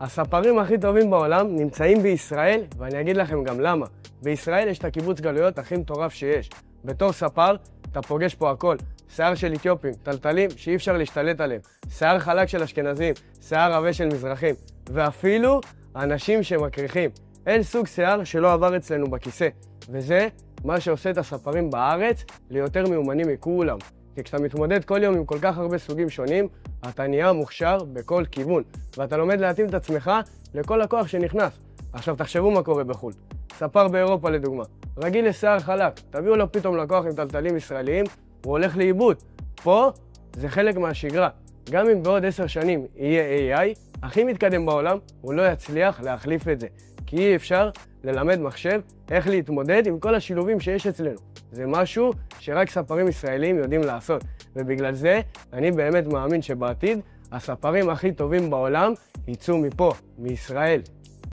הספרים הכי טובים בעולם נמצאים בישראל, ואני אגיד לכם גם למה. בישראל יש את הקיבוץ גלויות הכי מטורף שיש. בתור ספר, אתה פוגש פה הכל. שיער של אתיופים, טלטלים שאי אפשר להשתלט עליהם. שיער חלק של אשכנזים, שיער עבה של מזרחים. ואפילו אנשים שמקריחים. אין סוג שיער שלא עבר אצלנו בכיסא. וזה מה שעושה את הספרים בארץ ליותר מיומנים מכולם. כי כשאתה מתמודד כל יום עם כל כך הרבה סוגים שונים, אתה נהיה מוכשר בכל כיוון, ואתה לומד להתאים את עצמך לכל לקוח שנכנס. עכשיו תחשבו מה קורה בחו"ל. ספר באירופה לדוגמה, רגיל לשיער חלק, תביאו לו פתאום לקוח עם טלטלים ישראליים, הוא הולך לאיבוד. פה זה חלק מהשגרה. גם אם בעוד 10 שנים יהיה AI, הכי מתקדם בעולם, הוא לא יצליח להחליף את זה. כי אי אפשר ללמד מחשב איך להתמודד עם כל השילובים שיש אצלנו. זה משהו שרק ספרים ישראלים יודעים לעשות. ובגלל זה אני באמת מאמין שבעתיד הספרים הכי טובים בעולם יצאו מפה, מישראל.